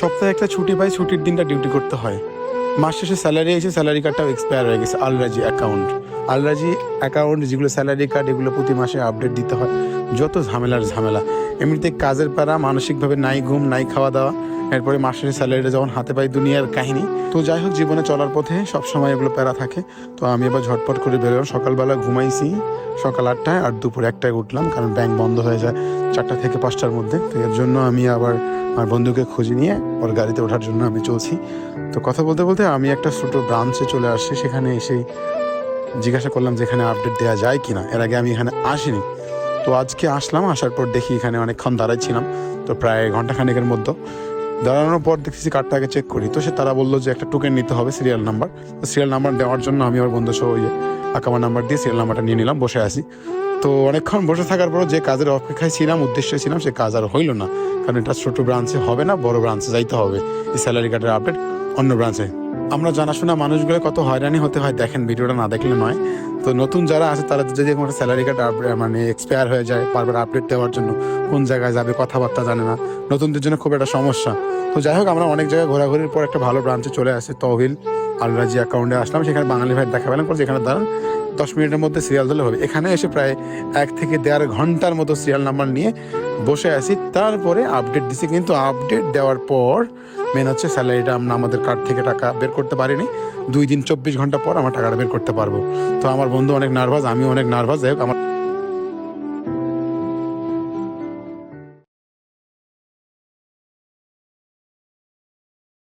সপ্তাহে একটা ছুটি পাই, ছুটির দিনটা ডিউটি করতে হয়। মাস শেষে স্যালারি এসে স্যালারি কার্ডটাও এক্সপায়ার হয়ে গেছে। আলরাজি অ্যাকাউন্ট যেগুলো স্যালারি কার্ড, এগুলো প্রতি মাসে আপডেট দিতে হয়। যত ঝামেলা। এমনিতে কাজের পাড়া, মানসিকভাবে নাই ঘুম নাই খাওয়া দাওয়া, এরপরে মাস শেষে স্যালারিটা যখন হাতে পাই, দুনিয়ার কাহিনী। তো যাই হোক, জীবনে চলার পথে সবসময় এগুলো প্যারা থাকে। তো আমি এবার ঝটপট করে বেরোলাম। সকালবেলা ঘুমাইছি সকাল 8টায়, আর দুপুর 1টায় উঠলাম, কারণ ব্যাংক বন্ধ হয়ে যায় 4টা থেকে 5টার মধ্যে। তো এর জন্য আমি আবার আমার বন্ধুকে খুঁজে নিয়ে ওর গাড়িতে ওঠার জন্য আমি চলছি। তো কথা বলতে বলতে আমি একটা ছোটো ব্রাঞ্চে চলে আসছি। সেখানে এসে জিজ্ঞাসা করলাম যে এখানে আপডেট দেওয়া যায় কিনা। এর আগে আমি এখানে আসিনি। তো আজকে আসলাম, আসার পর দেখি এখানে অনেকক্ষণ দাঁড়াইছিলাম, তো প্রায় ঘন্টাখানেকের মধ্যে। দাঁড়ানোর পর দেখতেছি কার্ডটাকে চেক করি, তো তারা বললো যে একটা টোকেন নিতে হবে, সিরিয়াল নাম্বার। তো সিরিয়াল নাম্বার দেওয়ার জন্য আমি আমার বন্ধু সহ আকামা নাম্বার দিয়ে সিরিয়াল নাম্বারটা নিয়ে নিলাম, বসে আছি। তো অনেকক্ষণ বসে থাকার পর যে কাজের অপেক্ষায় ছিলাম, উদ্দেশ্যে ছিলাম, সে কাজ আর হইল না। কারণ এটা ছোটো ব্রাঞ্চে হবে না, বড় ব্রাঞ্চে যাইতে হবে এই স্যালারি কার্ডের আপডেট অন্য ব্রাঞ্চে। আমরা জানাশোনা মানুষগুলো কত হয়রানি হতে হয় দেখেন, ভিডিওটা না দেখলে নয়। তো নতুন যারা আছে তারা যদি কোনো স্যালারি কার্ড মানে এক্সপায়ার হয়ে যায়, বারবার আপডেট দেওয়ার জন্য কোন জায়গায় যাবে কথাবার্তা জানে না, নতুনদের জন্য খুব একটা সমস্যা। তো যাই হোক, আমরা অনেক জায়গায় ঘোরাঘুরির পর একটা ভালো ব্রাঞ্চে চলে আসি, তহবিল আলরাজি অ্যাকাউন্টে আসলাম। সেখানে বাঙালি ভাই দেখা পেলাম, করে যেখানে দাঁড়ান 10 মিনিটের মধ্যে সিরিয়াল ধরলে হবে। এখানে এসে প্রায় 1 থেকে 1.5 ঘন্টার মতো সিরিয়াল নাম্বার নিয়ে বসে আছি। তারপরে আপডেট দিছি, কিন্তু আপডেট দেওয়ার পর মেন হচ্ছে স্যালারিটা আমরা আমাদের কার্ড থেকে টাকা বের করতে পারিনি। 2 দিন 24 ঘন্টা পর আমার টাকাটা বের করতে পারবো। তো আমার বন্ধু অনেক নার্ভাস, আমিও অনেক নার্ভাস। যাই হোক, আমার